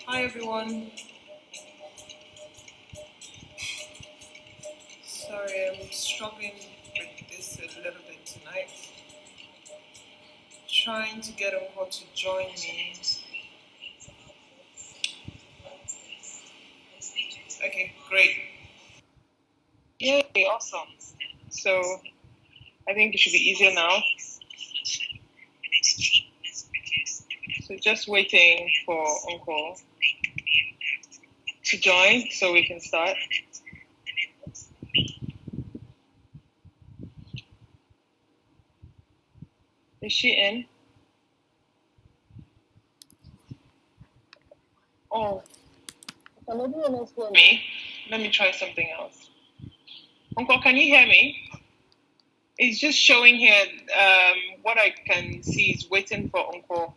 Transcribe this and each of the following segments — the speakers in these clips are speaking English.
Hi everyone. Sorry, I'm struggling with this a little bit tonight. Trying to get Nkwo to join me. Okay, great. Yay, awesome. So I think it should be easier now. So just waiting for Nkwo to join so we can start. Is she in? Oh. Can anyone else hear me? Let me try something else. Nkwo, can you hear me? It's just showing here, what I can see is waiting for Nkwo.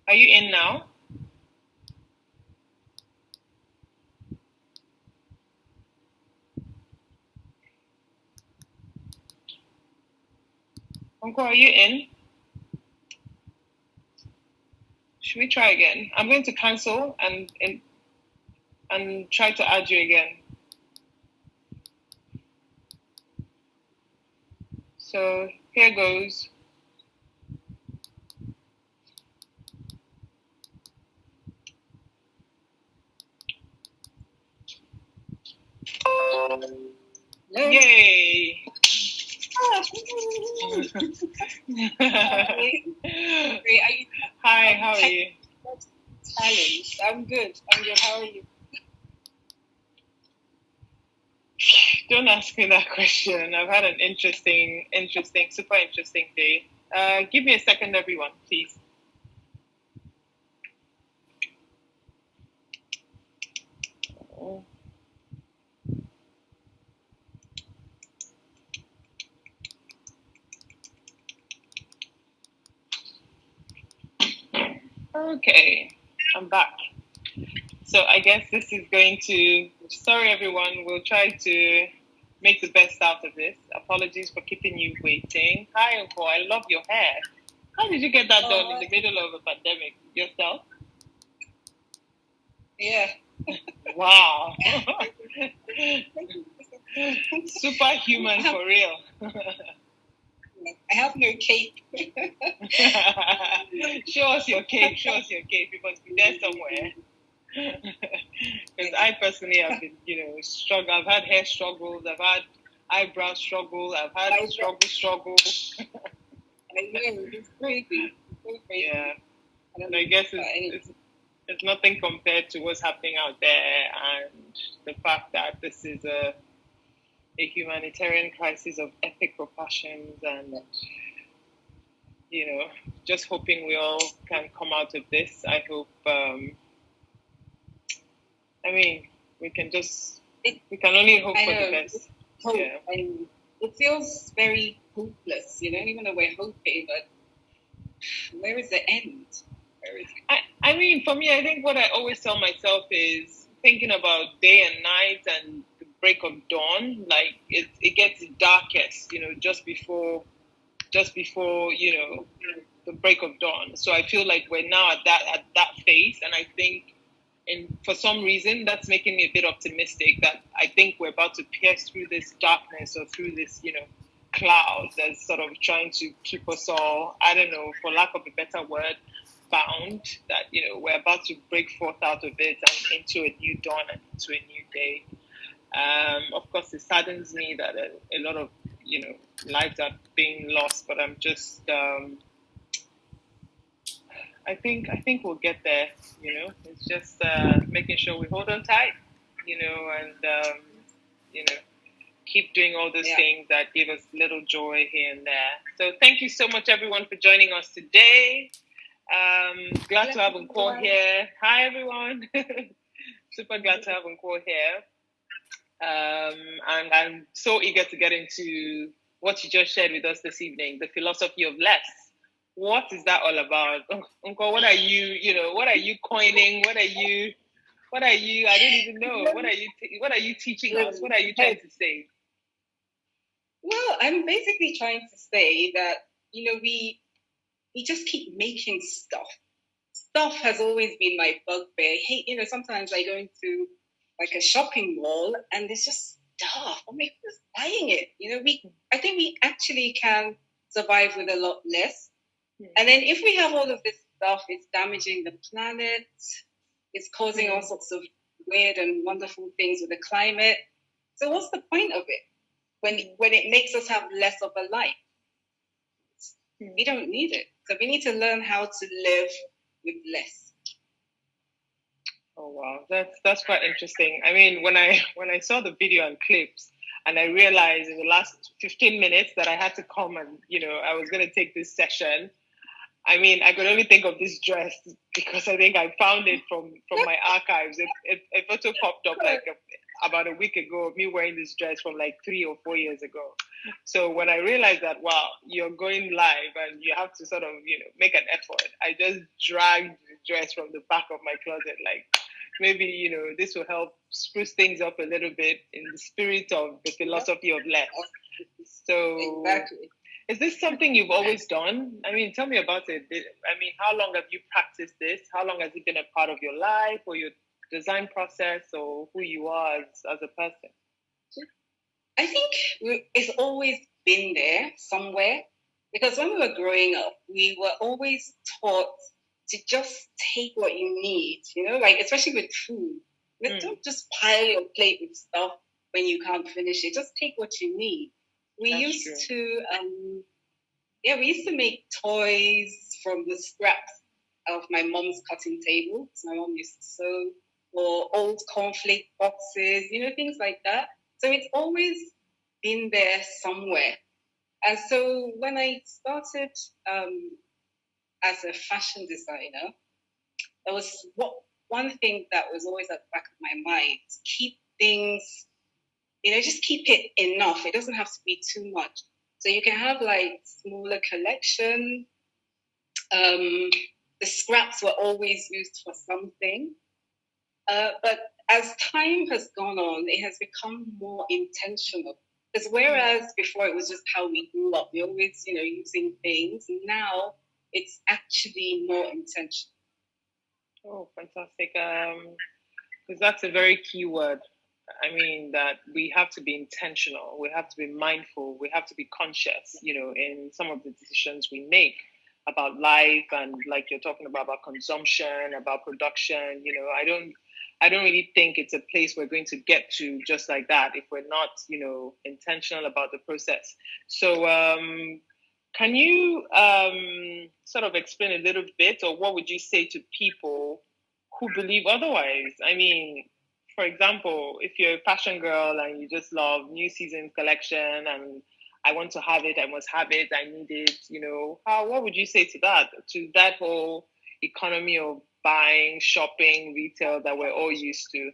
Are you in now? Nkwo, are you in? Should we try again? I'm going to cancel and try to add you again. So here goes. Yay! Hi, how are you? Challenge. I'm good. How are you? Don't ask me that question. I've had an interesting, super interesting day. Give me a second, everyone, please. Okay, I'm back. So I guess this is going to, sorry everyone, we'll try to make the best out of this. Apologies for keeping you waiting. Hi Nkwo, I love your hair. How did you get that done in the middle of a pandemic? Yourself? Yeah. Wow. Superhuman for real. I have no cape. Show us your cape. You must be there somewhere. Because I personally have been, struggle. I've had hair struggles. I've had eyebrow struggle. I've had struggle. I know, it's crazy. Yeah. And I guess it's nothing compared to what's happening out there, and the fact that this is a humanitarian crisis of epic proportions, and just hoping we all can come out of this. I hope. We can only hope for the best. Hope. Yeah. And it feels very hopeless, even though we're hoping, but where is the end? For me, I think what I always tell myself is thinking about day and night and the break of dawn. Like it gets darkest, just before the break of dawn. So I feel like we're now at that phase, and I think. And for some reason, that's making me a bit optimistic that I think we're about to pierce through this darkness or through this, cloud that's sort of trying to keep us all, I don't know, for lack of a better word, bound. That, we're about to break forth out of it and into a new dawn and into a new day. Of course, it saddens me that a lot of, lives are being lost, but I'm just... I think we'll get there, It's just making sure we hold on tight, and keep doing all those things that give us little joy here and there. So thank you so much, everyone, for joining us today. Glad to have Nkwo here. Hi, everyone. Super glad to have Nkwo here. And I'm so eager to get into what you just shared with us this evening, the philosophy of less. What is that all about? Nkwo, what are you coining? What are you, I don't even know. What are you teaching us? What are you trying to say? Well, I'm basically trying to say that, we just keep making stuff, stuff has always been my bugbear. I hate, sometimes I go into like a shopping mall and there's just stuff. I'm like, who's buying it? I think we actually can survive with a lot less. And then if we have all of this stuff, it's damaging the planet. It's causing all sorts of weird and wonderful things with the climate. So what's the point of it when it makes us have less of a life? We don't need it. So we need to learn how to live with less. Oh wow, that's quite interesting. I mean, when I saw the video and clips, and I realized in the last 15 minutes that I had to come and I was going to take this session. I mean, I could only think of this dress because I think I found it from my archives. A photo popped up about a week ago of me wearing this dress from like 3 or 4 years ago. So when I realized that, wow, you're going live and you have to sort of, make an effort, I just dragged the dress from the back of my closet. Like maybe, this will help spruce things up a little bit in the spirit of the philosophy of less. So exactly. Is this something you've always done? I mean, tell me about it. I mean, how long have you practiced this? How long has it been a part of your life or your design process or who you are as a person? I think it's always been there somewhere, because when we were growing up, we were always taught to just take what you need, like especially with food. Don't just pile your plate with stuff when you can't finish it. Just take what you need. We used to make toys from the scraps of my mom's cutting table. So my mom used to sew, or old cornflake boxes, things like that. So it's always been there somewhere. And so when I started as a fashion designer, there was one thing that was always at the back of my mind: keep things. Just keep it enough. It doesn't have to be too much. So you can have like smaller collection. The scraps were always used for something. But as time has gone on, it has become more intentional. Because whereas before it was just how we grew up, we always, using things. Now it's actually more intentional. Oh, fantastic. Because that's a very key word. I mean, that we have to be intentional, we have to be mindful, we have to be conscious, in some of the decisions we make about life, and like you're talking about consumption, about production. I don't really think it's a place we're going to get to just like that if we're not, intentional about the process. So can you sort of explain a little bit, or what would you say to people who believe otherwise? I mean, for example, if you're a fashion girl and you just love new season collection and I want to have it, I must have it, I need it, what would you say to that whole economy of buying, shopping, retail that we're all used to?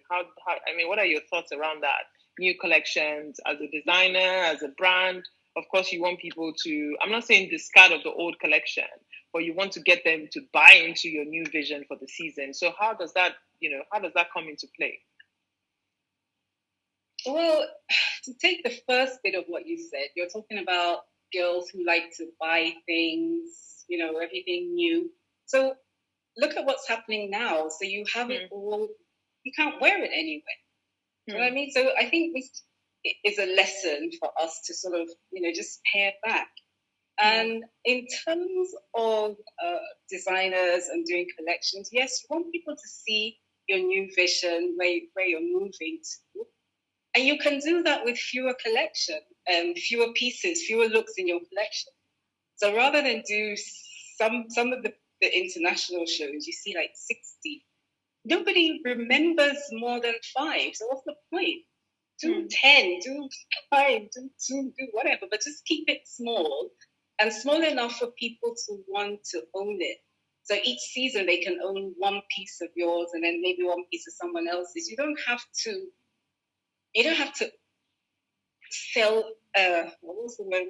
What are your thoughts around that? New collections, as a designer, as a brand, of course you want people to, I'm not saying discard of the old collection, but you want to get them to buy into your new vision for the season. So how does that come into play? Well, to take the first bit of what you said, you're talking about girls who like to buy things, everything new. So look at what's happening now. So you have it all, you can't wear it anywhere. You know what I mean? So I think this is a lesson for us to sort of, just pare back. And in terms of designers and doing collections, yes, you want people to see your new vision, where you're moving to. And you can do that with fewer collection, fewer pieces, fewer looks in your collection. So rather than do some of the international shows, you see like 60. Nobody remembers more than 5. So what's the point? Do 10, do 5, do 2, do whatever. But just keep it small, and small enough for people to want to own it. So each season they can own one piece of yours and then maybe one piece of someone else's. You don't have to sell, what was the word?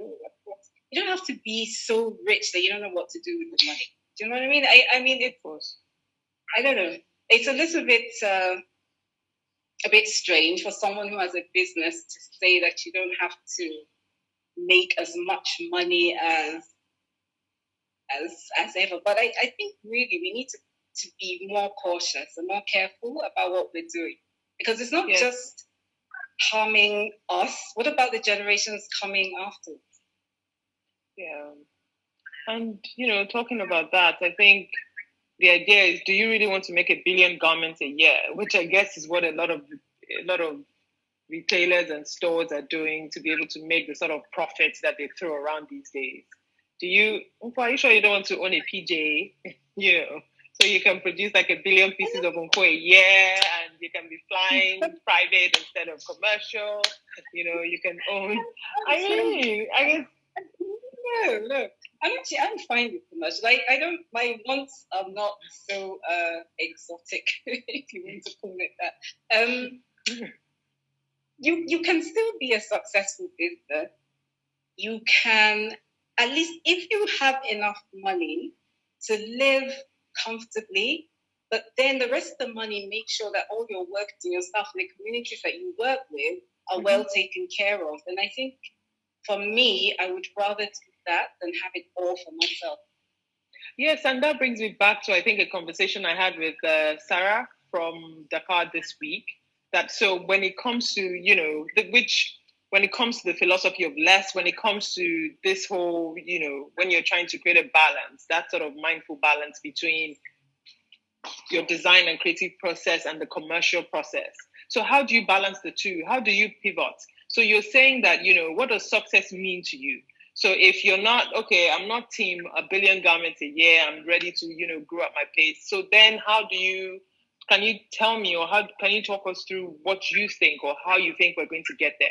You don't have to be so rich that you don't know what to do with the money. Do you know what I mean? I mean, I don't know. It's a little bit, a bit strange for someone who has a business to say that you don't have to make as much money as ever. But I think really we need to to be more cautious and more careful about what we're doing. Because it's not just harming us. What about the generations coming afterwards? Yeah. And, talking about that, I think the idea is, do you really want to make 1 billion garments a year? Which I guess is what a lot of retailers and stores are doing to be able to make the sort of profits that they throw around these days. Are you sure you don't want to own a PJ? So you can produce like 1 billion pieces of Nkwo a year, and you can be flying private instead of commercial. You can own. I guess. No. I'm fine with commercial. My wants are not so exotic, if you want to call it that. You can still be a successful business. You can, at least if you have enough money to live comfortably, but then the rest of the money, make sure that all your work and your staff and the communities that you work with are well taken care of. And I think for me, I would rather do that than have it all for myself. Yes, and that brings me back to, I think, a conversation I had with Sarah from Dakar this week. That so when it comes to, when it comes to the philosophy of less, when it comes to this whole, when you're trying to create a balance, that sort of mindful balance between your design and creative process and the commercial process. So how do you balance the two? How do you pivot? So you're saying that, what does success mean to you? So if you're not, okay, I'm not team 1 billion garments a year, I'm ready to, grow at my pace. So then can you tell me, or how can you talk us through what you think or how you think we're going to get there?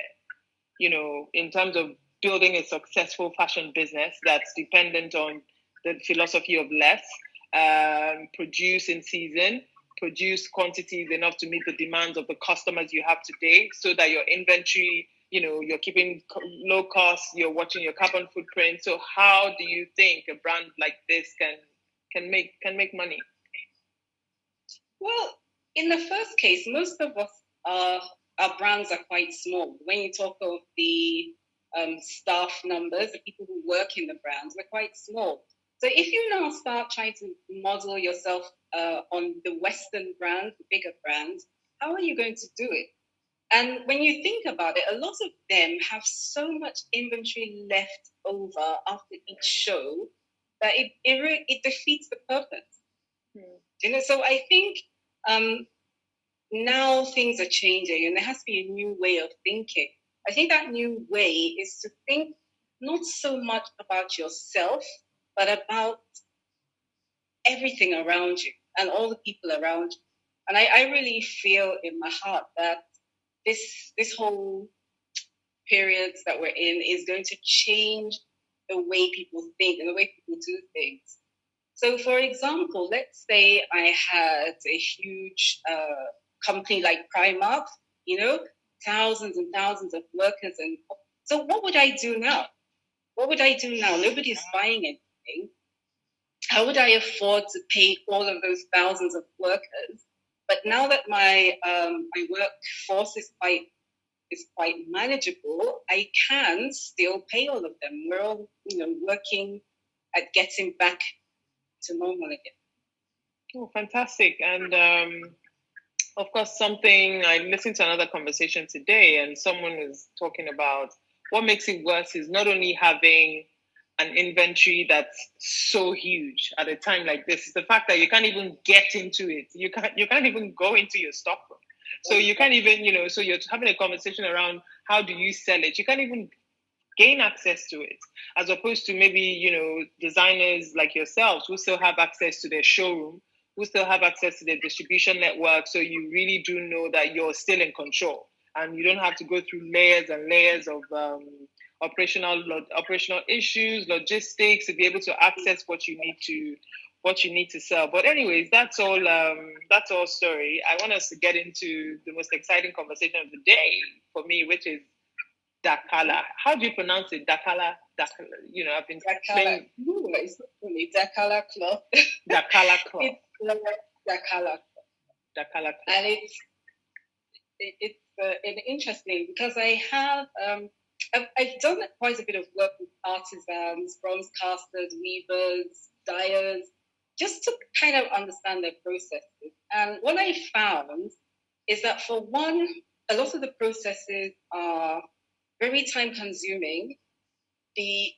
In terms of building a successful fashion business that's dependent on the philosophy of less, produce in season, produce quantities enough to meet the demands of the customers you have today, so that your inventory, you're keeping low cost, you're watching your carbon footprint. So how do you think a brand like this can make money? Well, in the first case, most of us our brands are quite small. When you talk of the staff numbers, the people who work in the brands, we're quite small. So if you now start trying to model yourself on the Western brands, the bigger brands, how are you going to do it? And when you think about it, a lot of them have so much inventory left over after each show that it defeats the purpose. So I think now things are changing and there has to be a new way of thinking. I think that new way is to think not so much about yourself, but about everything around you and all the people around you. And I really feel in my heart that this whole period that we're in is going to change the way people think and the way people do things. So, for example, let's say I had a huge company like Primark, thousands and thousands of workers. And so what would I do now? Nobody's buying anything. How would I afford to pay all of those thousands of workers? But now that my workforce is quite manageable, I can still pay all of them. We're all, working at getting back to normal again. Oh, fantastic. And of course, I listened to another conversation today, and someone was talking about what makes it worse is not only having an inventory that's so huge at a time like this, is the fact that you can't even get into it. You can't even go into your stockroom. So you can't even, so you're having a conversation around how do you sell it. You can't even gain access to it, as opposed to maybe, designers like yourselves who still have access to their showroom, who still have access to their distribution network. So you really do know that you're still in control and you don't have to go through layers and layers of operational issues, logistics to be able to access what you need to sell. But anyways, that's all story. I want us to get into the most exciting conversation of the day for me, which is DAKALA. How do you pronounce it? DAKALA. I've been saying it's not funny. DAKALA cloth. DAKALA cloth. It's DAKALA. DAKALA cloth. And it's interesting because I have I've done quite a bit of work with artisans, bronze casters, weavers, dyers, just to kind of understand their processes. And what I found is that, for one, a lot of the processes are very time consuming. They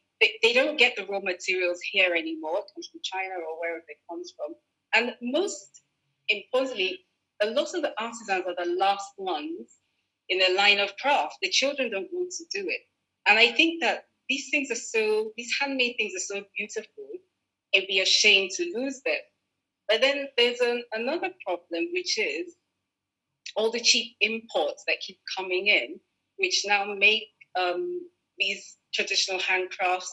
don't get the raw materials here anymore. It comes from China or wherever it comes from. And most importantly, a lot of the artisans are the last ones in the line of craft. The children don't want to do it. And I think that these handmade things are so beautiful, it'd be a shame to lose them. But then there's another problem, which is all the cheap imports that keep coming in, which now make these traditional handcrafts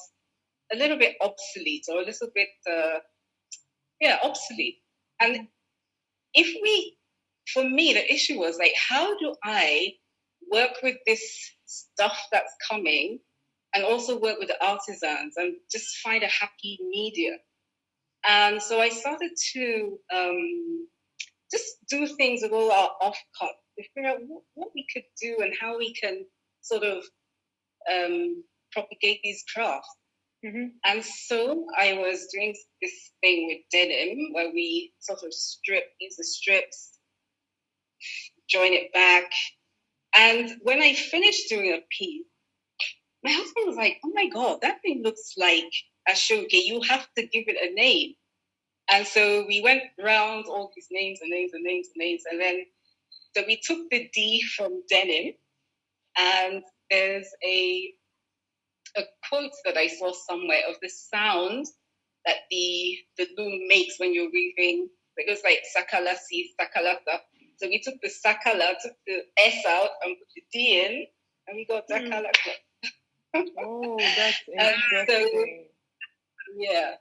a little bit obsolete, or a little bit, obsolete. And for me, the issue was like, how do I work with this stuff that's coming and also work with the artisans and just find a happy medium? And so I started to just do things with all our offcuts to figure out what we could do and how we can sort of propagate these crafts. Mm-hmm. And so I was doing this thing with denim where we sort of use the strips, join it back. And when I finished doing a piece, my husband was like, "Oh my God, that thing looks like a shoge. You have to give it a name." And so we went around all these names. And then so we took the D from denim. And there's a quote that I saw somewhere of the sound that the loom makes when you're weaving. It goes like sakala si, sakala sa. So we took the sakala, took the S out and put the D in, and we got DAKALA. Oh, that's interesting. Yeah.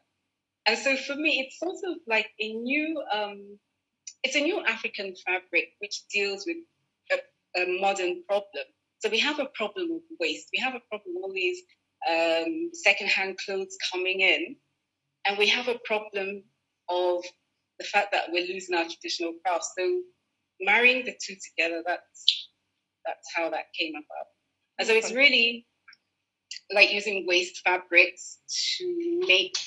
And so for me, it's sort of like a new African fabric which deals with a modern problem. So we have a problem with waste. We have a problem with all these secondhand clothes coming in. And we have a problem of the fact that we're losing our traditional crafts. So marrying the two together, that's how that came about. And so it's really like using waste fabrics to make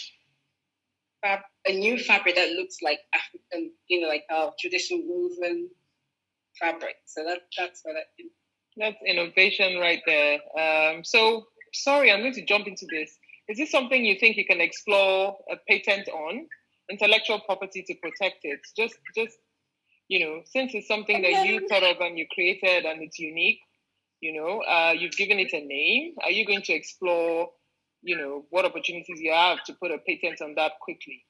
a new fabric that looks like African, like our traditional woven fabric. So that's what that is. That's innovation right there. So, sorry, I'm going to jump into this. Is this something you think you can explore a patent on, intellectual property to protect it? Just since it's something that you thought of and you created and it's unique, you've given it a name. Are you going to explore, what opportunities you have to put a patent on that quickly?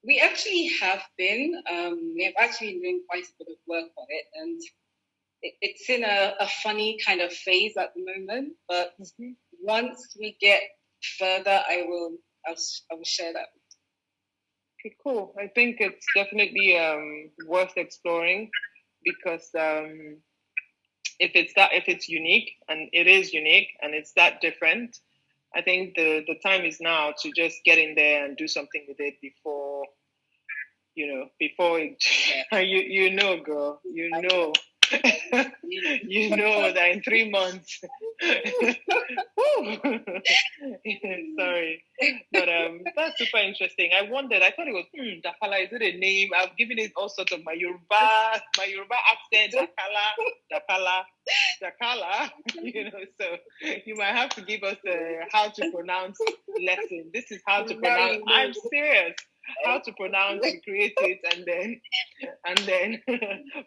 We actually have been. We have actually been doing quite a bit of work on it, and it's in a funny kind of phase at the moment. But once we get further, I'll share that. Okay, cool. I think it's definitely worth exploring because if it's unique, and it is unique, and it's that different, I think the time is now to just get in there and do something with it before it, girl, that in 3 months. Sorry, but that's super interesting. I thought it was DAKALA. Is it a name? I've given it all sorts of my Yoruba accent. DAKALA. So you might have to give us a how to pronounce lesson. This is how to pronounce. I'm serious. How to pronounce and create it, and then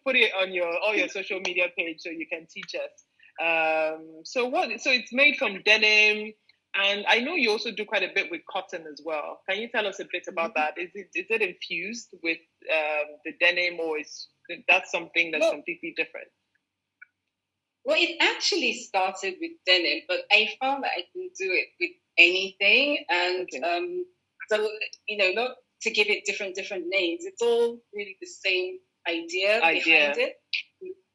put it on all your social media page so you can teach us. So it's made from denim, and I know you also do quite a bit with cotton as well. Can you tell us a bit about that? Is it infused with the denim, or is that something that's completely different? Well, it actually started with denim, but I found that I can do it with anything, and so not to give it different names. It's all really the same idea behind it.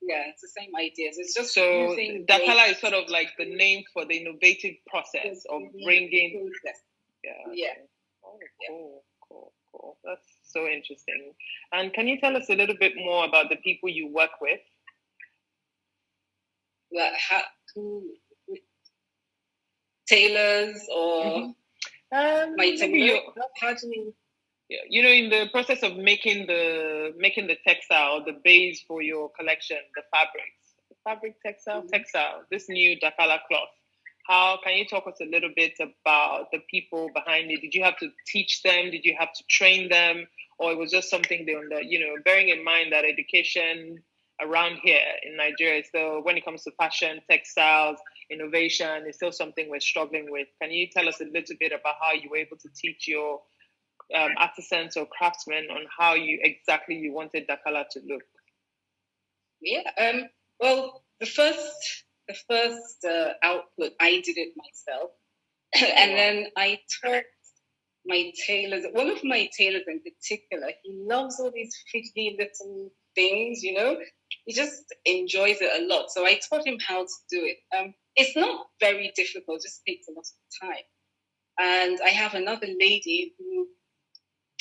Yeah, it's the same ideas. It's just so DAKALA is sort of like the name for the innovative process of bringing. Yeah. Oh, cool. That's so interesting. And can you tell us a little bit more about the people you work with? Like tailors or my tailor? How do you? in the process of making the textile, the base for your collection, the fabric textile, this new DAKALA cloth. How can you talk us a little bit about the people behind it? Did you have to teach them? Did you have to train them? Or it was just something they, bearing in mind that education around here in Nigeria, so when it comes to fashion, textiles, innovation, is still something we're struggling with. Can you tell us a little bit about how you were able to teach your artisans or craftsmen on how you wanted DAKALA to look? Yeah. Well, the first output, I did it myself, and then I taught my tailors. One of my tailors in particular, he loves all these fiddly little things. He just enjoys it a lot. So I taught him how to do it. It's not very difficult; just takes a lot of time. And I have another lady who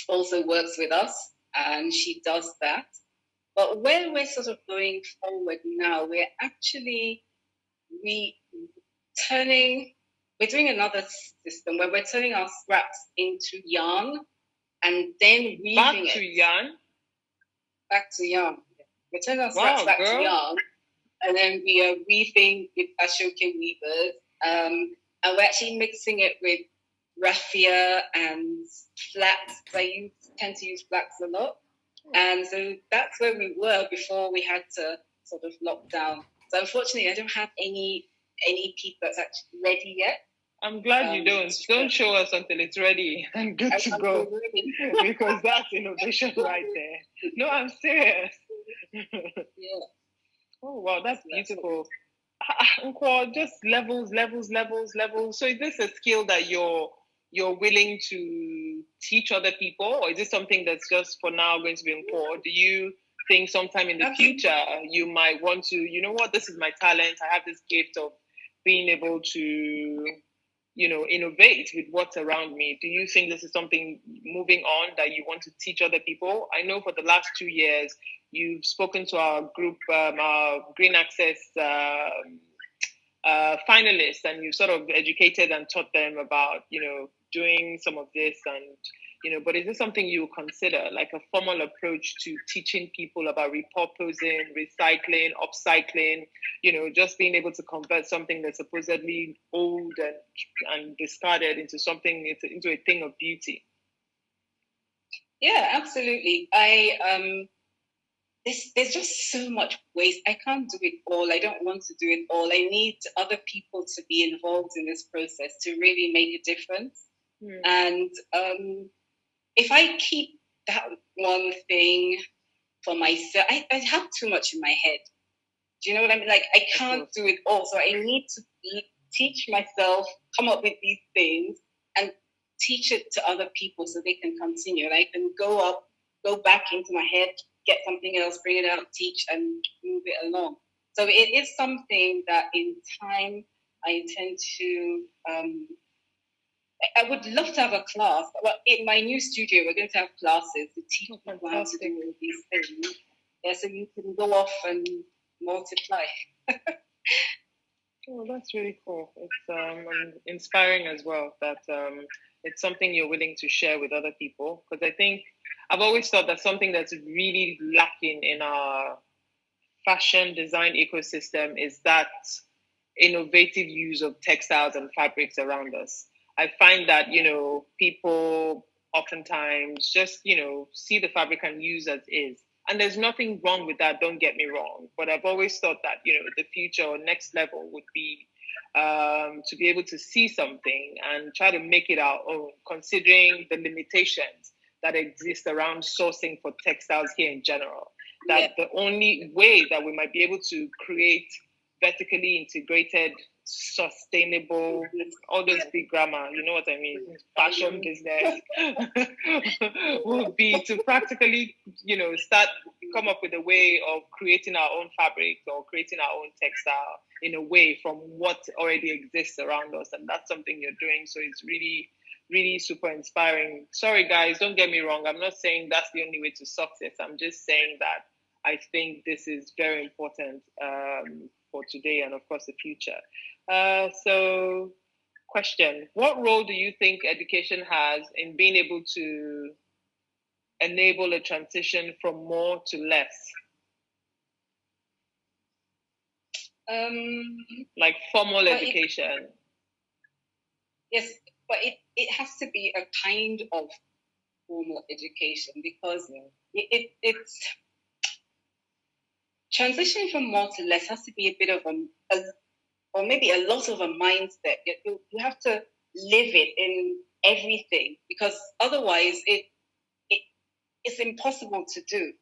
also works with us, and she does that. But where we're sort of going forward now, we're actually we're doing another system where we're turning our scraps into yarn and then weaving back it. to yarn? Back to yarn. We're turning our scraps back to yarn, and then we are weaving with Ashoke weavers, and we're actually mixing it with raffia and flax. I tend to use flax a lot. And so that's where we were before we had to sort of lock down. So unfortunately, I don't have any piece that's actually ready yet. I'm glad you don't. Don't show us until it's ready and good to go. Because that's innovation right there. No, I'm serious. Yeah. Oh, wow, that's beautiful. Nkwo, just levels. So is this a skill that you're willing to teach other people, or is this something that's just for now going to be Nkwo? Do you think sometime in the future you might want to, this is my talent, I have this gift of being able to, innovate with what's around me? Do you think this is something moving on that you want to teach other people? I know for the last 2 years, you've spoken to our group, our Green Access finalists, and you sort of educated and taught them about, doing some of this, and but is this something you consider, like a formal approach to teaching people about repurposing, recycling, upcycling, just being able to convert something that's supposedly old and discarded into something, into a thing of beauty? Yeah, absolutely. There's just so much waste. I can't do it all. I don't want to do it all. I need other people to be involved in this process to really make a difference. And if I keep that one thing for myself, I have too much in my head. Do you know what I mean? Like, I can't do it all. So I need to teach myself, come up with these things, and teach it to other people so they can continue. And I can go back into my head, get something else, bring it out, teach, and move it along. So it is something that in time I intend to... I would love to have a class. Well, in my new studio, we're going to have classes to teach people how to do all these things. Yeah, so you can go off and multiply. Oh, that's really cool. It's inspiring as well that it's something you're willing to share with other people. Because I think I've always thought that something that's really lacking in our fashion design ecosystem is that innovative use of textiles and fabrics around us. I find that, people oftentimes just, see the fabric and use as is. And there's nothing wrong with that, don't get me wrong. But I've always thought that, the future or next level would be to be able to see something and try to make it our own, considering the limitations that exist around sourcing for textiles here in general. That the only way that we might be able to create vertically integrated, sustainable, all those big grammar, you know what I mean, fashion business, would be to practically, come up with a way of creating our own fabric or creating our own textile in a way from what already exists around us. And that's something you're doing. So it's really, really super inspiring. Sorry, guys, don't get me wrong. I'm not saying that's the only way to success. I'm just saying that I think this is very important for today and, of course, the future. So, question, what role do you think education has in being able to enable a transition from more to less? Like formal education. Yes, but it has to be a kind of formal education, because it's transitioning from more to less has to be a bit of or maybe a lot of a mindset. You have to live it in everything, because otherwise it's impossible to do.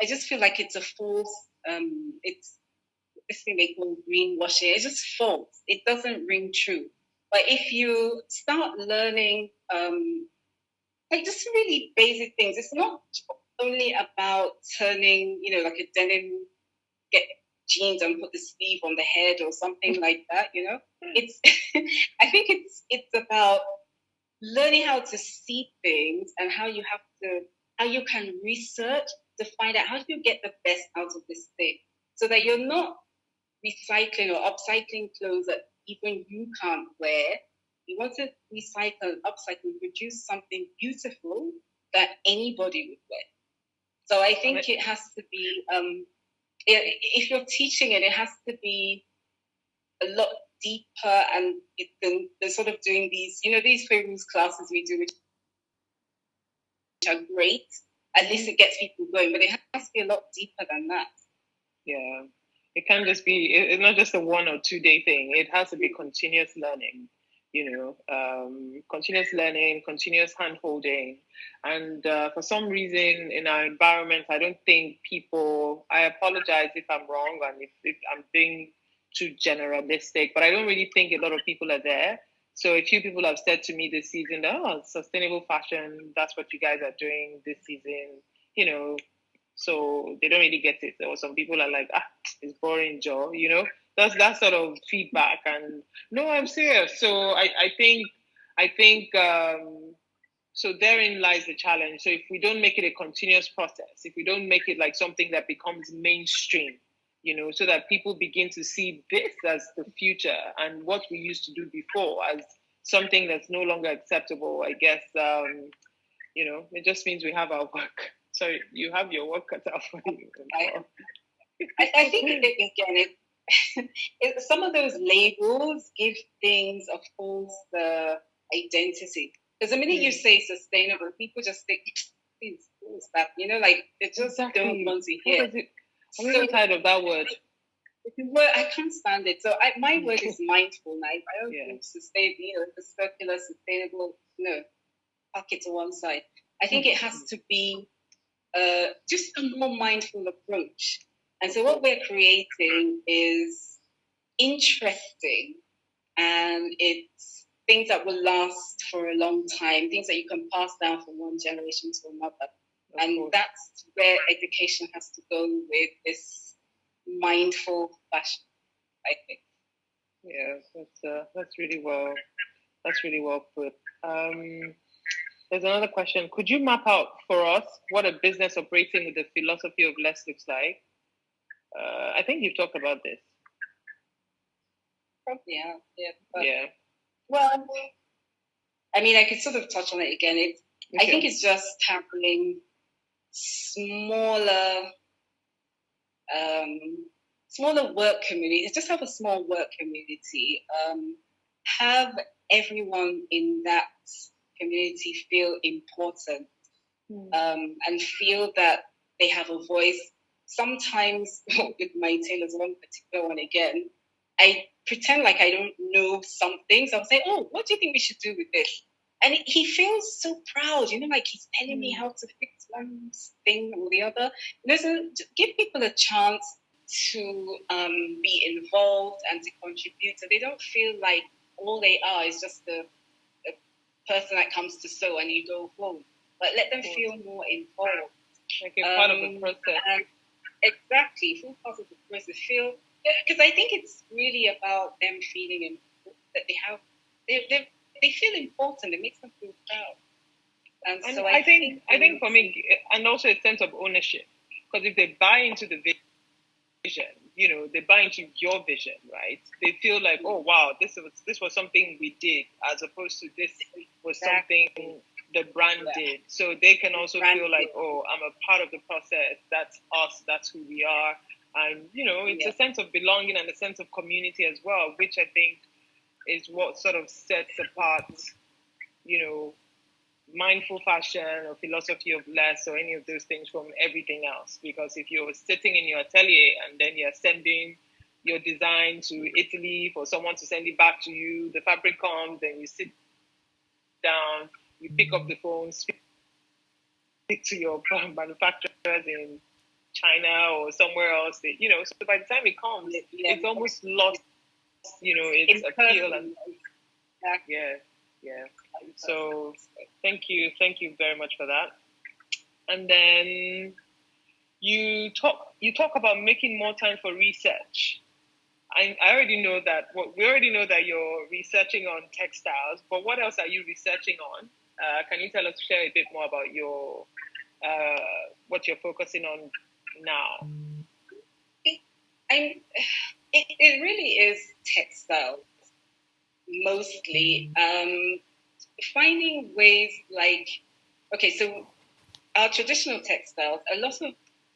I just feel like it's a false. It's this thing they call greenwashing. It's just false. It doesn't ring true. But if you start learning, like just really basic things, it's not only about turning, like a denim, get jeans and put the sleeve on the head or something like that. It's. I think it's about learning how to see things and how you can research to find out how do you get the best out of this thing, so that you're not recycling or upcycling clothes that even you can't wear. You want to recycle, upcycle, produce something beautiful that anybody would wear. So I think it has to be, if you're teaching it, it has to be a lot deeper, and they're sort of doing these, these fragrance classes we do, which are great. At least it gets people going, but it has to be a lot deeper than that. Yeah. It can't just be, it's not just a 1 or 2 day thing. It has to be continuous learning, continuous learning, continuous hand holding. And for some reason in our environment, I don't think people, I apologize if I'm wrong and if I'm being too generalistic, but I don't really think a lot of people are there. So a few people have said to me this season, sustainable fashion, that's what you guys are doing this season, so they don't really get it. Or some people are like, it's boring, Joe, That's that sort of feedback. And no, I'm serious. So I think so therein lies the challenge. So if we don't make it a continuous process, if we don't make it like something that becomes mainstream, so that people begin to see this as the future and what we used to do before as something that's no longer acceptable, I guess, it just means we have our work. So you have your work cut out for you. I think, again, some of those labels give things a false identity. Because the minute you say sustainable, people just think, what's that? Like they just don't want to hear. I'm really tired of that word. I can't stand it. So my word is mindful. I don't think sustainable, the circular, sustainable, park it to one side. I think it has to be just a more mindful approach. And so what we're creating is interesting, and it's things that will last for a long time, things that you can pass down from one generation to another. And that's where education has to go, with this mindful fashion, I think. Yeah, that's really well put. There's another question. Could you map out for us what a business operating with the philosophy of less looks like? I think you've talked about this. Probably, yeah. Well, I mean, I could sort of touch on it again. I think it's just tackling smaller work communities. Just have a small work community. Have everyone in that community feel important, and feel that they have a voice. Sometimes with my tailors, one particular one again, I pretend like I don't know some things. I'll say, what do you think we should do with this? And he feels so proud, like he's telling me how to fix one thing or the other. So give people a chance to be involved and to contribute, so they don't feel like all they are is just a person that comes to sew and you go home. But let them feel more involved. Like a part of the process. Exactly, feel part of the process. Because I think it's really about them feeling that they feel important. It makes them feel proud. And so I think for me, and also a sense of ownership. Because if they buy into the vision, they buy into your vision, right? They feel like, oh wow, this was something we did, as opposed to this was something the brand did. So they can also feel like, oh, I'm a part of the process. That's us. That's who we are. And it's a sense of belonging and a sense of community as well, which I think is what sort of sets apart, mindful fashion or philosophy of less or any of those things from everything else. Because if you're sitting in your atelier and then you're sending your design to Italy for someone to send it back to you, the fabric comes, then you sit down, you pick up the phone, speak to your manufacturers in China or somewhere else. So by the time it comes, it's almost lost, its appeal. And yeah. So thank you very much for that. And then you talk about making more time for research. I already know that. We already know that you're researching on textiles, but what else are you researching on? Can you share a bit more about your what you're focusing on now? It really is textiles mostly. Finding ways so our traditional textiles, a lot of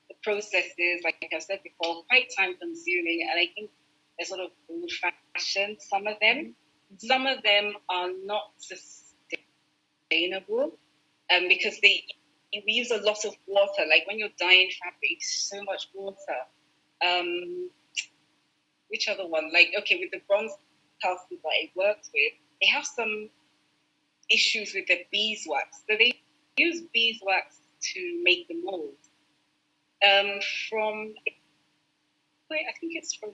the processes, like I said before, quite time consuming, and I think they're sort of old fashioned. Some of them are not sustainable, because we use a lot of water. Like when you're dyeing fabric, so much water. Which other one? With the bronze houses that I worked with, they have some issues with the beeswax. So they use beeswax to make the mold. I think it's from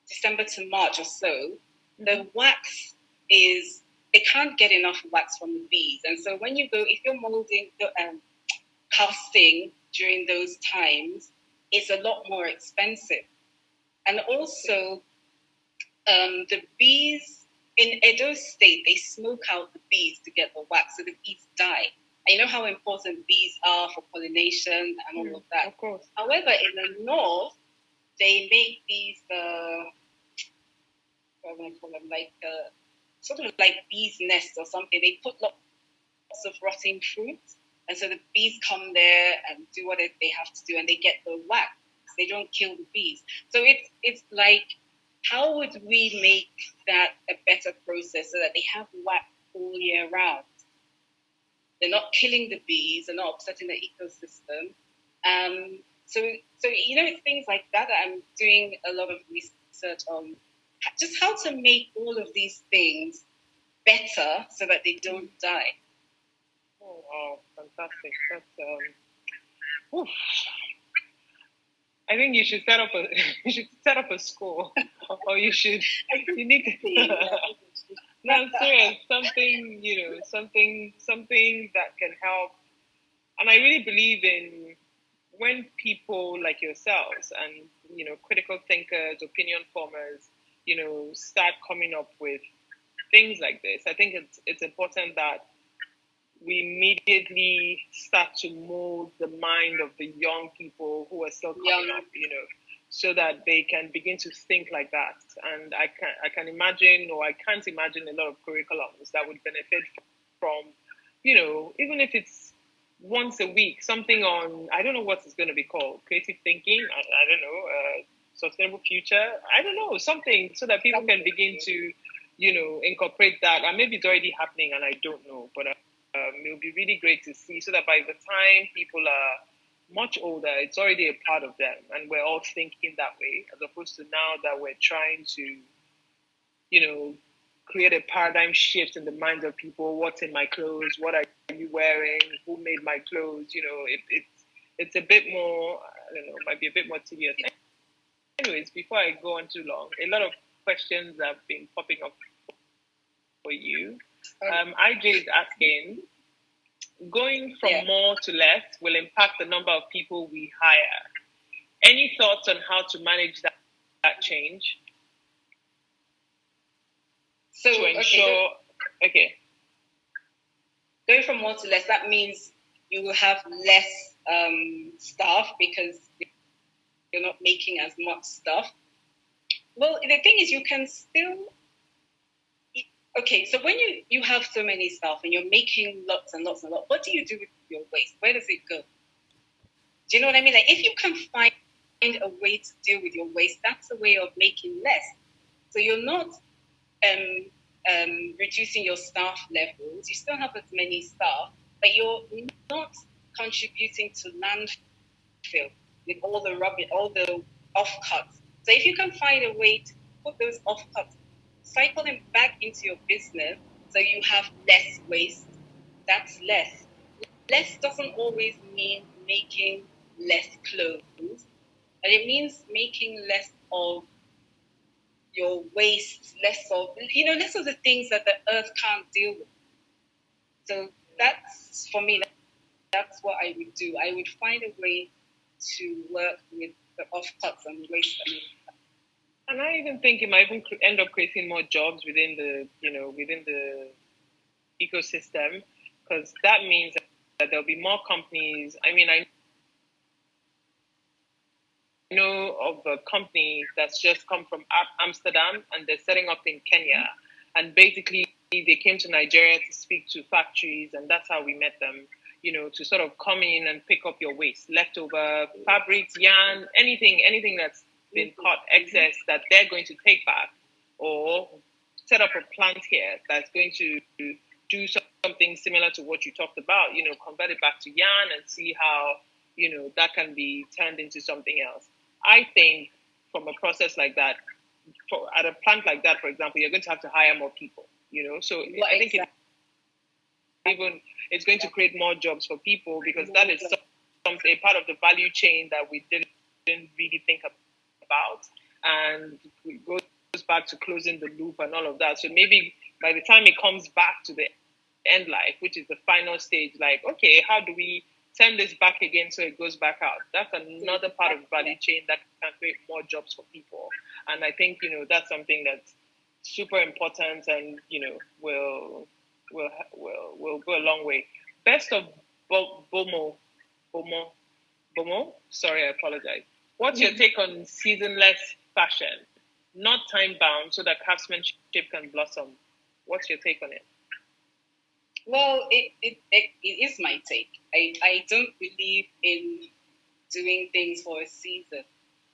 December to March or so. The wax they can't get enough wax from the bees. And so when if you're molding, casting during those times, it's a lot more expensive. And also, the bees, in Edo State, they smoke out the bees to get the wax, so the bees die. I know how important bees are for pollination and all of that. Of course. However, in the north, they make these, what do I call them, sort of like bees' nests or something. They put lots of rotting fruit, and so the bees come there and do what they have to do, and they get the wax. They don't kill the bees. So it's like, how would we make that a better process so that they have wax all year round? They're not killing the bees, they're not upsetting the ecosystem. So it's things like that I'm doing a lot of research on, just how to make all of these things better so that they don't die. Oh wow, fantastic! That's I think you should set up a school, or you need to. No, I'm serious. Something that can help. And I really believe in when people like yourselves and critical thinkers, opinion formers, start coming up with things like this. I think it's important that we immediately start to mold the mind of the young people who are still coming up, so that they can begin to think like that. And I can imagine, or I can't imagine, a lot of curriculums that would benefit from, even if it's once a week, something on, I don't know what it's going to be called, creative thinking, I don't know, sustainable future, I don't know, something so that people can begin to, incorporate that. And maybe it's already happening and I don't know, but it would be really great to see, so that by the time people are much older, it's already a part of them, and we're all thinking that way, as opposed to now that we're trying to, create a paradigm shift in the minds of people. What's in my clothes? What are you wearing? Who made my clothes? It's a bit more, I don't know, might be a bit more tedious. Anyways, before I go on too long, a lot of questions have been popping up for you. IJ is asking, going from more to less will impact the number of people we hire. Any thoughts on how to manage that change? So, to ensure, going from more to less, that means you will have less staff because you're not making as much stuff. Well, the thing is, you can still. Okay, so when you have so many stuff and you're making lots and lots and lots, what do you do with your waste? Where does it go? Do you know what I mean? Like, if you can find a way to deal with your waste, that's a way of making less. So you're not reducing your staff levels. You still have as many staff, but you're not contributing to landfill with all the rubbish, all the offcuts. So if you can find a way to put those offcuts, cycle them back into your business so you have less waste, that's less. Less doesn't always mean making less clothes, but it means making less of your waste, less of the things that the earth can't deal with. So that's, for me, that's what I would do. I would find a way to work with the offcuts and waste. And I even think it might even end up creating more jobs within the ecosystem, because that means that there'll be more companies. I mean, I know of a company that's just come from Amsterdam and they're setting up in Kenya. And basically, they came to Nigeria to speak to factories, and that's how we met them, to sort of come in and pick up your waste, leftover fabrics, yarn, anything that's been caught excess that they're going to take back, or set up a plant here that's going to do something similar to what you talked about, convert it back to yarn and see how, that can be turned into something else. I think from a process like that, at a plant like that, for example, you're going to have to hire more people, So well, I think it's going to create more jobs for people, because that is a part of the value chain that we didn't really think about, and it goes back to closing the loop and all of that. So maybe by the time it comes back to the end life, which is the final stage, like, okay, how do we turn this back again so it goes back out? That's another part of the value chain that can create more jobs for people. And I think, that's something that's super important, and, will go a long way. Best of Bomo. Sorry, I apologize. What's your take on seasonless fashion? Not time-bound, so that craftsmanship can blossom. What's your take on it? Well, it is my take. I don't believe in doing things for a season,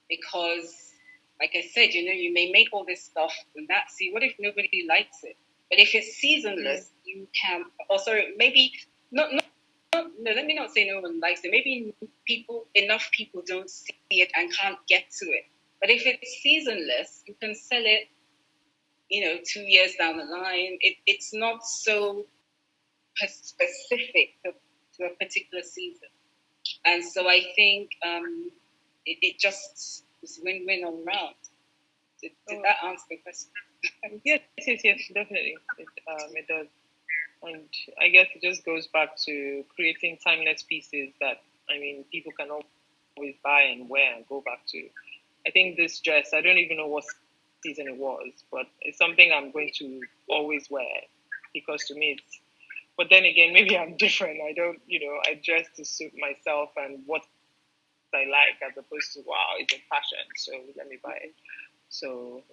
because, like I said, you may make all this stuff and see, what if nobody likes it? But if it's seasonless, you can, maybe not, no, let me not say no one likes it. Maybe enough people don't see it and can't get to it. But if it's seasonless, you can sell it, 2 years down the line. It's not so specific to a particular season. And so I think it just is win-win all around. Did that answer the question? Yes, definitely. It does. And I guess it just goes back to creating timeless pieces that, people can always buy and wear and go back to. I think this dress, I don't even know what season it was, but it's something I'm going to always wear, because to me it's, but then again, maybe I'm different. I don't, I dress to suit myself and what I like, as opposed to, wow, it's a fashion, so let me buy it. So,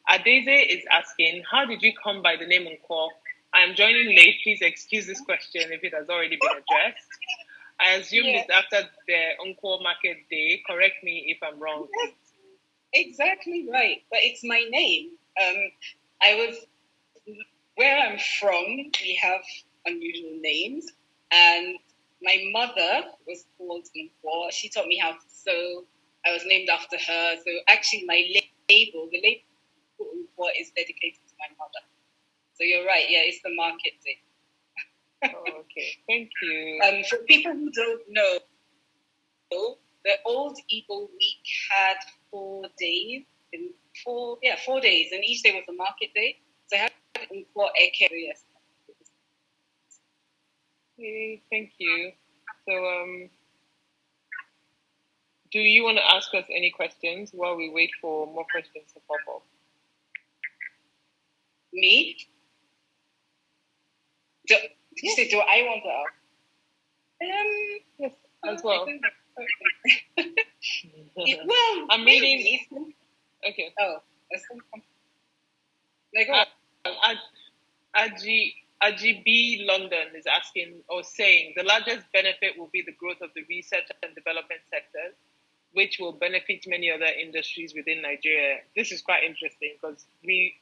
Adeze is asking, how did you come by the name Nkwo? I am joining late. Please excuse this question if it has already been addressed. I assume it's after the Nkwo Market Day. Correct me if I'm wrong. That's exactly right. But it's my name. Where I'm from, we have unusual names. And my mother was called Nkwo. She taught me how to sew. I was named after her. So actually my label, the label Nkwo, is dedicated to my mother. So you're right. Yeah, it's the market day. Oh, okay. Thank you. For people who don't know, the old Igbo week had 4 days. 4 days. And each day was a market day. So I had Nkwo Akerele. Yes. Okay, thank you. So, do you want to ask us any questions while we wait for more questions to pop up? Me? Do I want to ask? Yes, as well. Well, I'm reading. Okay. Oh, that's go on. RGB London is asking or saying the largest benefit will be the growth of the research and development sectors, which will benefit many other industries within Nigeria. This is quite interesting because we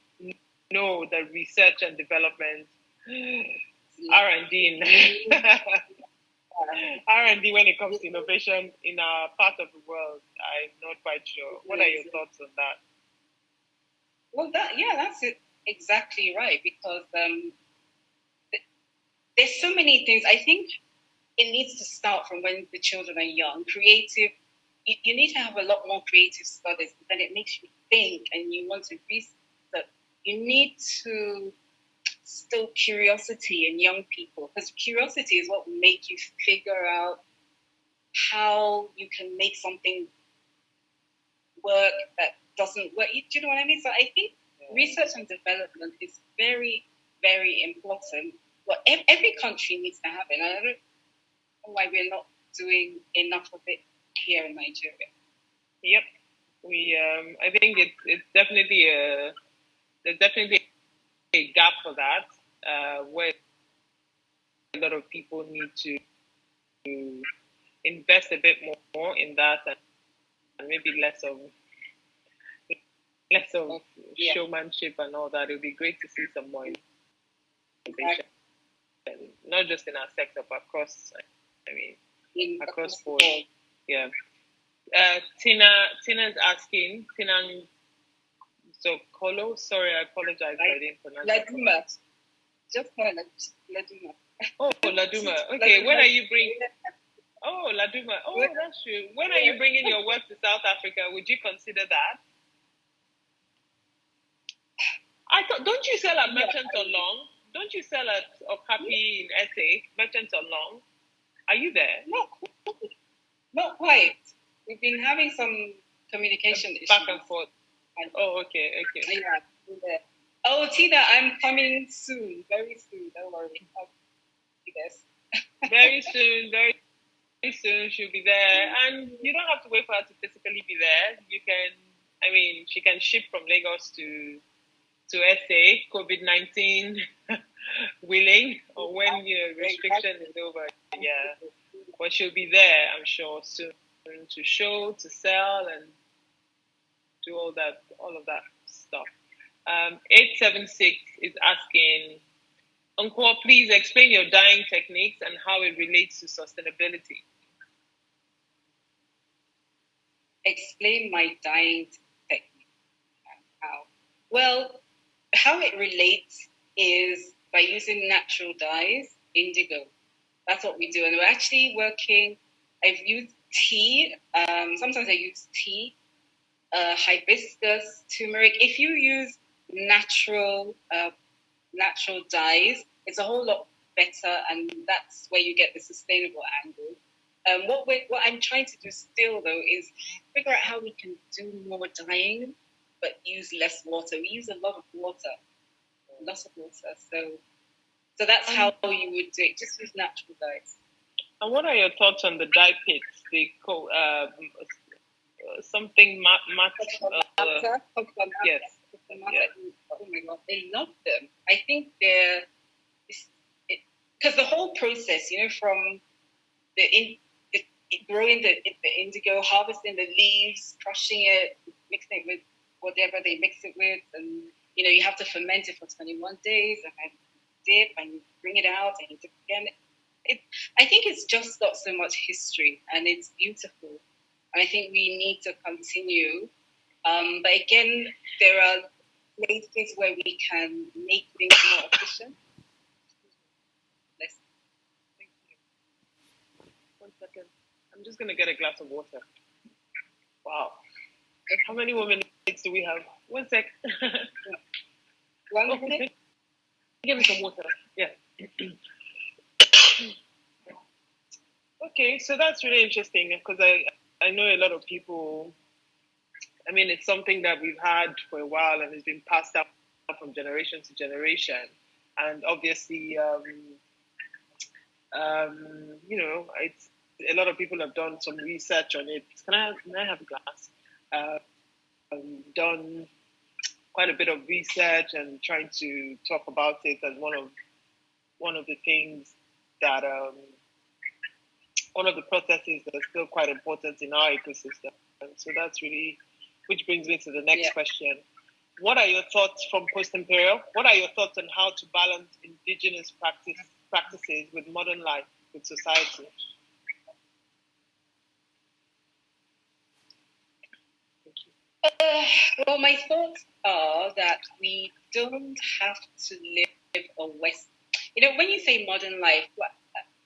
know that research and development, R&D, R&D when it comes to innovation in our part of the world, I'm not quite sure. What are your thoughts on that? Well, that's it, exactly right, because there's so many things. I think it needs to start from when the children are young. Creative, you need to have a lot more creative studies, then it makes you think and you want to research. You need to still curiosity in young people, because curiosity is what will make you figure out how you can make something work that doesn't work. Do you know what I mean? So I think research and development is very, very important. Well, every country needs to have it. And I don't know why we're not doing enough of it here in Nigeria. Yep, I think it's definitely there's definitely a gap for that, where a lot of people need to invest a bit more in that, and maybe less of showmanship and all that. It would be great to see some more innovation, not just in our sector, but across. Across board. Yeah. Tina's asking. So Kolo, sorry, I apologize if I didn't pronounce it. Laduma. Just call it Laduma. Oh, Laduma. Okay, when are you bringing? Oh, Laduma. Oh, that's true. When are you bringing your work to South Africa? Would you consider that? I thought. Don't you sell at Merchants on Long? Don't you sell at Okapi in SA? Merchants on Long. Are you there? Not quite. We've been having some communication issues. Back and forth. Oh, okay. Yeah. Oh, Tina, I'm coming soon. Very soon. Don't worry. I'll be there. Very soon she'll be there. And you don't have to wait for her to physically be there. She can ship from Lagos to SA, COVID-19 willing, or when restriction is over. Yeah. But she'll be there, I'm sure, soon to show, to sell, and do all of that stuff. 876 is asking, Nkwo, please explain your dyeing techniques and how it relates to sustainability. Explain my dyeing technique. How? Well, how it relates is by using natural dyes, indigo. That's what we do. And we're actually working, I've used tea. Sometimes I use tea, hibiscus, turmeric. If you use natural dyes, it's a whole lot better, and that's where you get the sustainable angle. What I'm trying to do still, though, is figure out how we can do more dyeing, but use less water. We use a lot of water. So that's how you would do it. Just use natural dyes. And what are your thoughts on the dye pits? They call something matte. Yes. Oh my God, I love them. I think they're because the whole process, from growing the indigo, harvesting the leaves, crushing it, mixing it with whatever they mix it with, and you have to ferment it for 21 days, and then dip, and you bring it out, and you dip again. I think it's just got so much history, and it's beautiful. And I think we need to continue. But again, there are places where we can make things more efficient. Thank you. 1 second. I'm just going to get a glass of water. Wow. How many more minutes do we have? 1 sec. 1 minute? Give me some water. Yeah. Okay, so that's really interesting because I know a lot of people, it's something that we've had for a while and it's been passed down from generation to generation. And obviously, a lot of people have done some research on it. Can I have a glass? Done quite a bit of research and trying to talk about it as one of the things that one of the processes that are still quite important in our ecosystem. And so that's really, which brings me to the next question. What are your thoughts from post-imperial? What are your thoughts on how to balance indigenous practices with modern life, with society? Well, my thoughts are that we don't have to live a West. When you say modern life,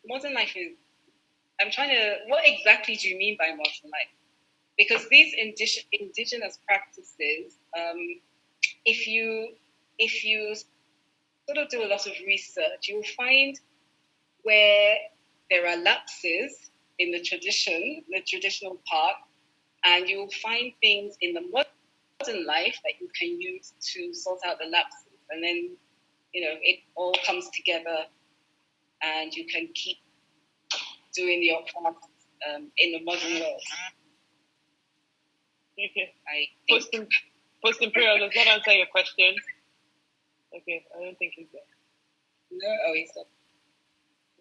modern life is, what exactly do you mean by modern life? Because these indigenous practices, if you sort of do a lot of research, you'll find where there are lapses in the traditional part, and you'll find things in the modern life that you can use to sort out the lapses. And then, it all comes together and you can keep doing your craft in the modern world. Okay. I think. Post-imperial does not answer your question. Okay, I don't think he's there. No, he's not.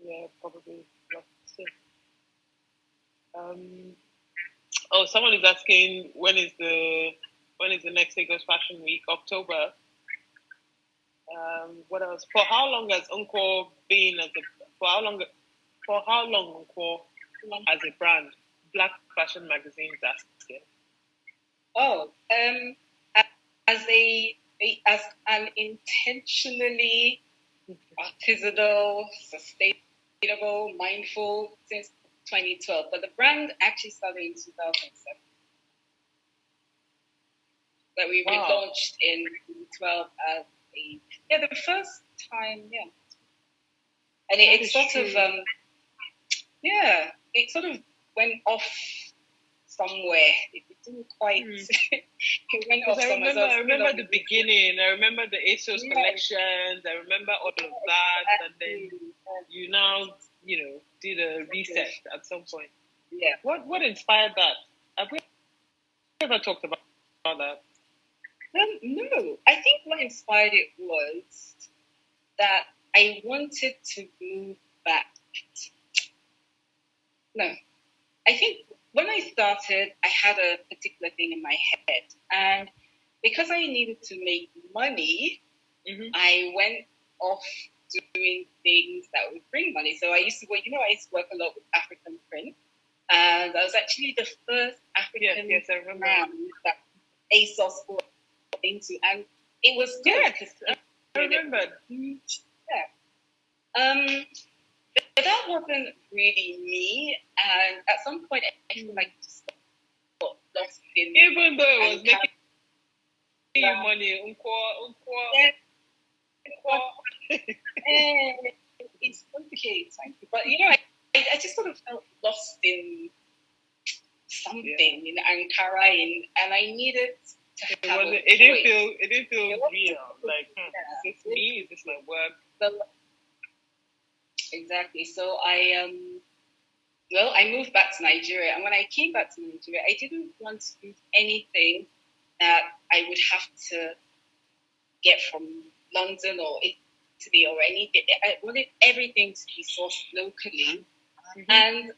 Yeah, probably not. Someone is asking when is the next Lagos Fashion Week? October. What else? For how long has Nkwo been for how long Nkwo as a brand? Black Fashion Magazine is asking. As an intentionally artisanal, sustainable, mindful since 2012, but the brand actually started in 2007. That we relaunched in 2012 as the first time, and it sort of it sort of went off somewhere. It didn't quite. It went off somewhere. I remember the beginning. I remember the ASOS collections. I remember all of that, and then you now, did a reset at some point. Yeah. What inspired that? Have we ever talked about that? No. I think what inspired it was that I wanted to move back. No. I think when I started, I had a particular thing in my head. And because I needed to make money, I went off doing things that would bring money. So I used to work a lot with African print. And I was actually the first African brand that ASOS bought into. And it was good. Yes, I remember. Yeah. But that wasn't really me. And at some point, I feel like I just got lost in. Even though it was making you money, it's okay, thank you. But I just sort of felt lost in something in Ankara, and I needed to have a it didn't feel real. Like, is this me? Is this my work? Exactly. So I moved back to Nigeria, and when I came back to Nigeria, I didn't want to do anything that I would have to get from London or Italy or anything. I wanted everything to be sourced locally. And,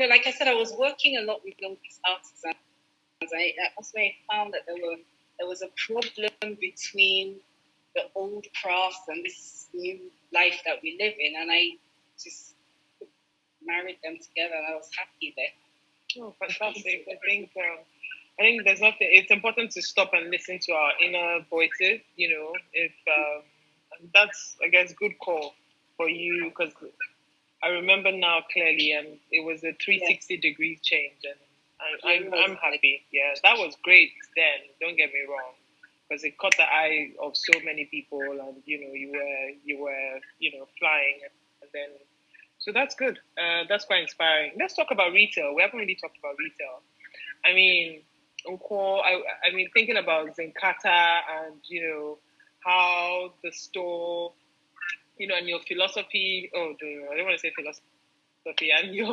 like I said, I was working a lot with local artisans. That's when I found that there was a problem between the old crafts and this new life that we live in. And I just married them together, and I was happy there. Oh, fantastic. I think there's nothing. It's important to stop and listen to our inner voices. If that's, I guess, good call for you, because I remember now clearly, and it was a 360 degree change, and I'm happy. Yeah, that was great then. Don't get me wrong, because it caught the eye of so many people, and you were flying, and then. So that's good. That's quite inspiring. Let's talk about retail. We haven't really talked about retail. I mean, Nkwo, I mean, thinking about Zenkata and, how the store, and your philosophy. Oh, I don't want to say philosophy. philosophy, and you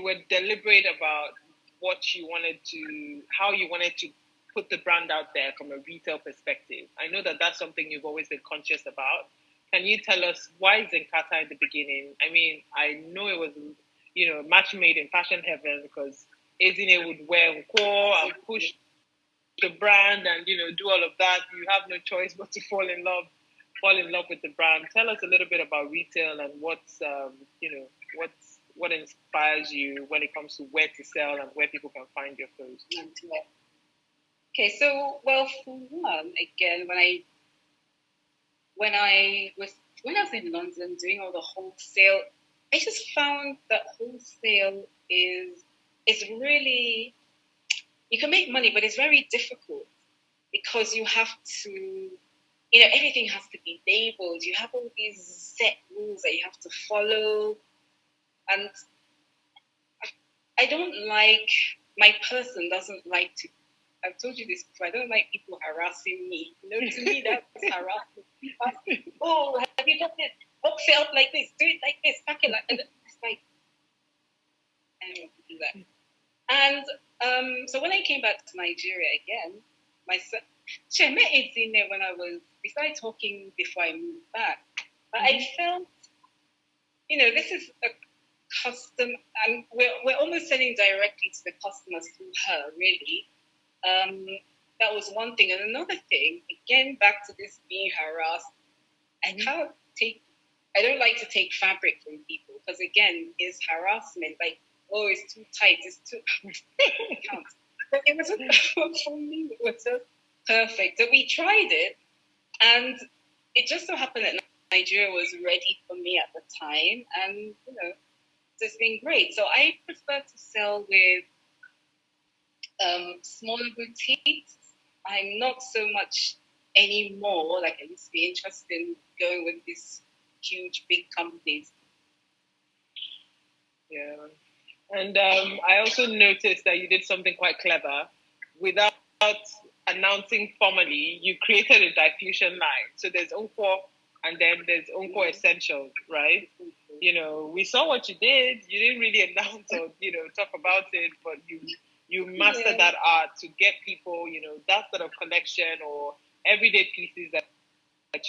were deliberate about how you wanted to put the brand out there from a retail perspective. I know that that's something you've always been conscious about. Can you tell us why Zenkata in the beginning? I mean, I know it was, match made in fashion heaven, because Ezine would wear Nkwo and push the brand and, do all of that. You have no choice but to fall in love with the brand. Tell us a little bit about retail and what inspires you when it comes to where to sell and where people can find your clothes. Okay, so for one, again, when I was in London doing all the wholesale, I just found that wholesale is really, you can make money, but it's very difficult because you have to, everything has to be labeled. You have all these set rules that you have to follow. And I don't like, my person doesn't like to, I've told you this before, I don't like people harassing me. To me, that's harassment. Oh, have you got this? Box it up like this, do it like this, pack it like that. It's like, I don't want to do that. And so when I came back to Nigeria again, my son, I met Ezine when we started talking before I moved back. But I felt, this is a custom, and we're almost selling directly to the customers through her, really. That was one thing. And another thing, again, back to this being harassed, I don't like to take fabric from people because, again, it's harassment. Like, oh, it's too tight, it's too... But it wasn't for me, it was just perfect. So we tried it, and it just so happened that Nigeria was ready for me at the time, and, it's been great. So I prefer to sell with smaller boutiques. I'm not so much anymore, like I used to be interested in going with these huge, big companies. Yeah. And I also noticed that you did something quite clever. Without announcing formally, you created a diffusion line. So there's Nkwo, and then there's Nkwo Essentials, right? We saw what you did. You didn't really announce or, talk about it, but you mastered that art to get people, that sort of collection or everyday pieces that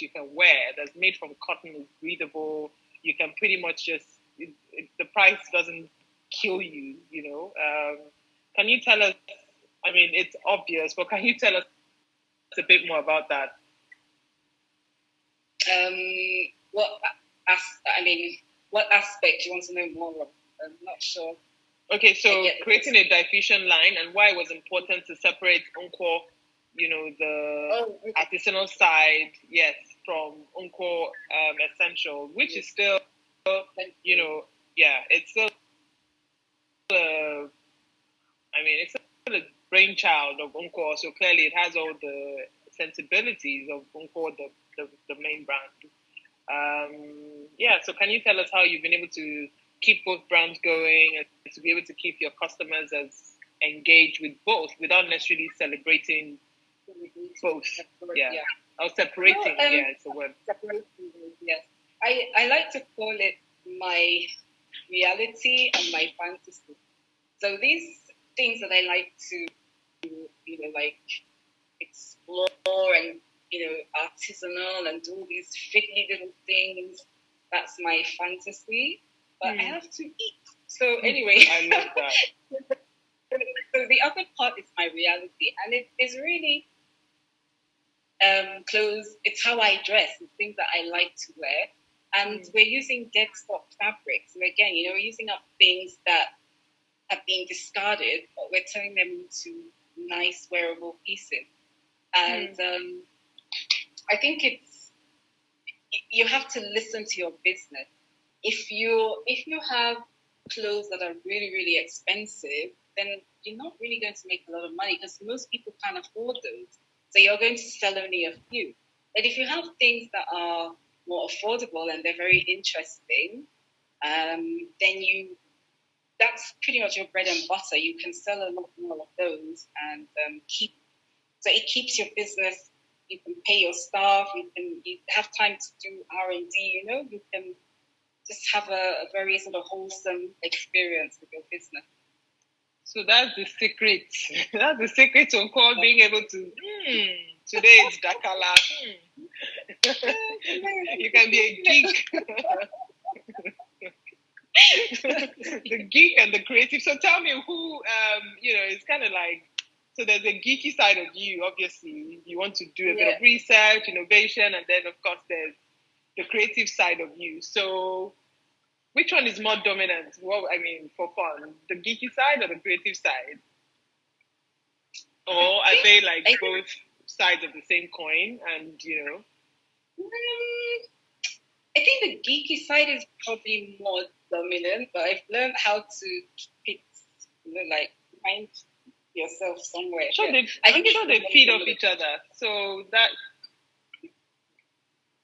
you can wear that's made from cotton, is breathable. You can pretty much just, the price doesn't kill you, Can you tell us, I mean, it's obvious, but can you tell us a bit more about that? What aspect you want to know more of? I'm not sure. Okay, so creating a diffusion line and why it was important to separate Nkwo, the artisanal side, yes, from Nkwo Essential, which is still, it's still, it's still a brainchild of Nkwo, so clearly it has all the sensibilities of Nkwo, the main brand. So can you tell us how you've been able to keep both brands going and to be able to keep your customers as engaged with both without necessarily celebrating both? Or separating, it's a word. Separating, yes. I like to call it my reality and my fantasy. So these things that I like to, like explore and, artisanal and do these fiddly little things, that's my fantasy. But I have to eat. So anyway. I love that. So the other part is my reality. And it is really clothes. It's how I dress. It's things that I like to wear. And we're using dead stock fabrics. So again, we're using up things that have been discarded, but we're turning them into nice wearable pieces. And I think you have to listen to your business. If you have clothes that are really, really expensive, then you're not really going to make a lot of money because most people can't afford those. So you're going to sell only a few. But if you have things that are more affordable and they're very interesting, then that's pretty much your bread and butter. You can sell a lot more of those and so it keeps your business. You can pay your staff. You have time to do R&D. You can just have a very sort of wholesome experience with your business. So that's the secret. That's the secret to Nkwo being able to, today it's DAKALA. You can be a geek. The geek and the creative. So tell me who, it's kind of like, so there's a geeky side of you, obviously. You want to do a bit of research, innovation, and then, of course, there's the creative side of you. So which one is more dominant? Well, I mean, for fun, the geeky side or the creative side? Or are they like both sides of the same coin? And I think the geeky side is probably more dominant, but I've learned how to keep it, like find yourself somewhere. I'm sure they feed off each other, so that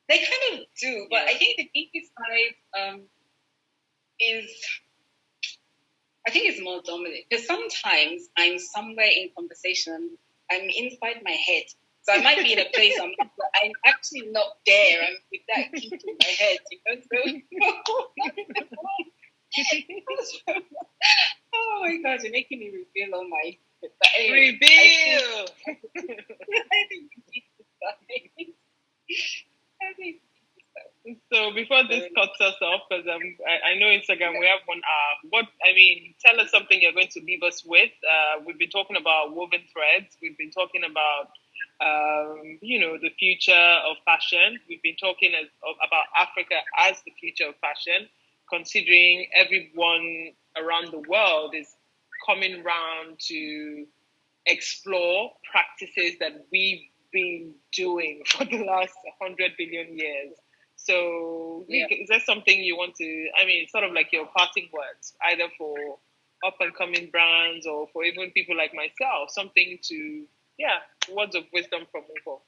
they kind of do. But I think the geeky side I think it's more dominant, because sometimes I'm somewhere in conversation, I'm inside my head. So I might be in a place but I'm actually not there. I'm with that geek in my head, So, oh my God, you're making me reveal all my... Anyway, reveal! So before this cuts us off, because I know Instagram, we have 1 hour. Tell us something you're going to leave us with. We've been talking about woven threads. We've been talking about, the future of fashion. We've been talking about Africa as the future of fashion, considering everyone around the world is coming round to explore practices that we've been doing for the last 100 billion years. So is there something you want to, sort of like your parting words, either for up-and-coming brands or for even people like myself, something to, words of wisdom from Nkwo?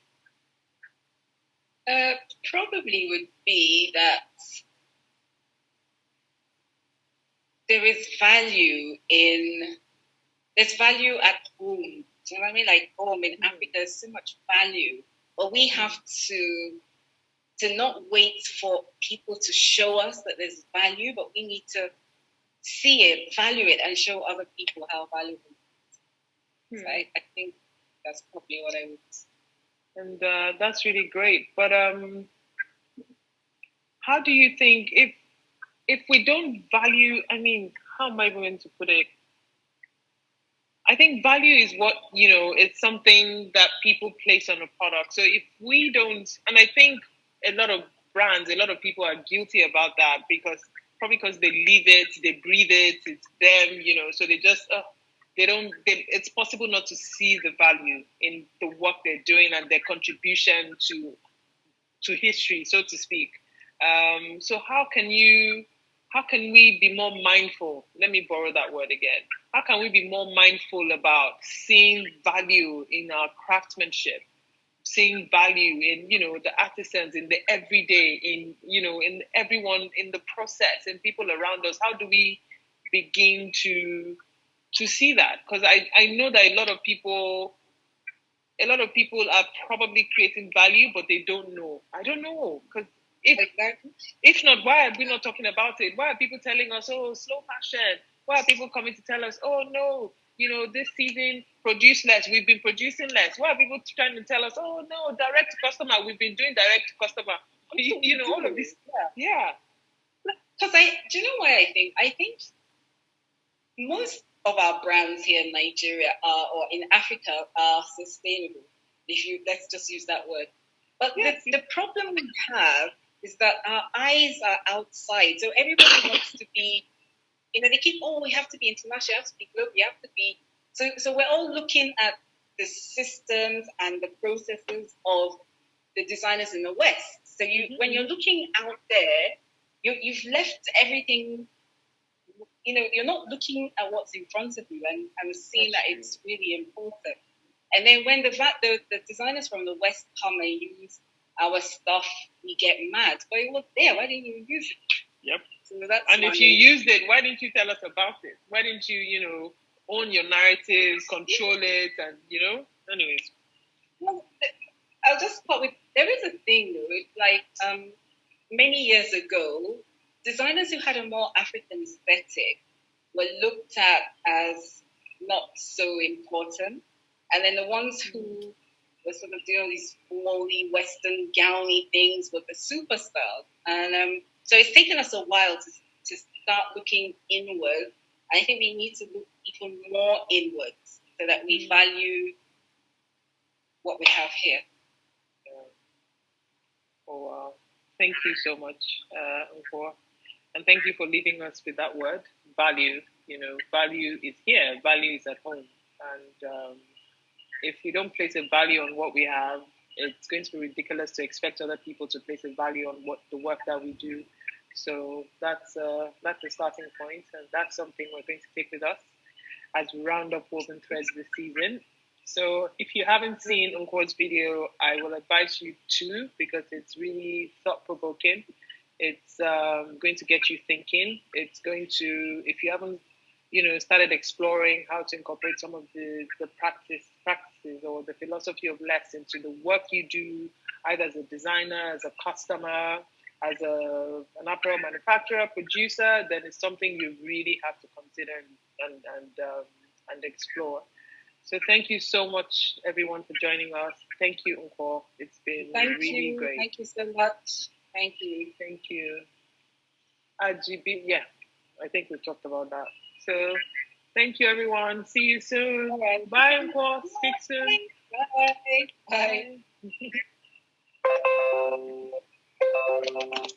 Probably would be that there's value at home. Do you know what I mean? Like home in Africa, there's so much value, but we have to not wait for people to show us that there's value, but we need to see it, value it, and show other people how valuable it is. So I think that's probably what I would say. And that's really great. But how do you think, if we don't value, how am I going to put it? I think value is what, it's something that people place on a product. So if we don't, and I think a lot of brands, a lot of people are guilty about that because they live it, they breathe it, it's them, so they just, it's possible not to see the value in the work they're doing and their contribution to history, so to speak. So how can we be more mindful? Let me borrow that word again. How can we be more mindful about seeing value in our craftsmanship, seeing value in, the artisans, in the everyday, in everyone, in the process, and people around us? How do we begin to see that? Because I know that a lot of people are probably creating value, but they don't know. I don't know, because if not, why are we not talking about it? Why are people telling us, oh, slow fashion? Why are people coming to tell us, oh, no, this season, produce less. We've been producing less. Why are people trying to tell us, oh, no, direct to customer? We've been doing direct to customer. All of this. Yeah. Because do you know what I think? I think most of our brands here in Nigeria or in Africa are sustainable. Let's just use that word. But the problem we have is that our eyes are outside. So everybody wants to be, they keep, we have to be international, you have to be global, you have to be. So we're all looking at the systems and the processes of the designers in the West. So when you're looking out there, you've left everything, you're not looking at what's in front of you and seeing that it's really important. And then when the designers from the West come and use our stuff, we get mad. But it was there. Why didn't you use it? Yep. So that's and if you used it, why didn't you tell us about it? Why didn't you, own your narratives, control it, and, anyways. Well, I'll just put with, there is a thing, though. It's like many years ago, designers who had a more African aesthetic were looked at as not so important. And then the ones who were sort of doing these flowy Western gowny things were the superstars. And so it's taken us a while to start looking inward. I think we need to look even more inwards so that we value what we have here. Oh, wow. Thank you so much, Nkwo. And thank you for leaving us with that word, value. Value is here, value is at home. And if we don't place a value on what we have, it's going to be ridiculous to expect other people to place a value on what the work that we do. So that's the starting point, and that's something we're going to take with us as we round up Woven Threads this season. So if you haven't seen Nkwo's video, I will advise you to, because it's really thought-provoking. It's going to get you thinking. It's going to, if you haven't, started exploring how to incorporate some of the practices or the philosophy of less into the work you do, either as a designer, as a customer, as an apparel manufacturer, producer, then it's something you really have to consider and explore. So thank you so much, everyone, for joining us. Thank you, Nkwo. It's been really great. Thank you so much. Thank you. Thank you. RGB, yeah, I think we talked about that. So thank you, everyone. See you soon. Right. Bye, Nkwo. Speak soon. Bye. Bye. Bye.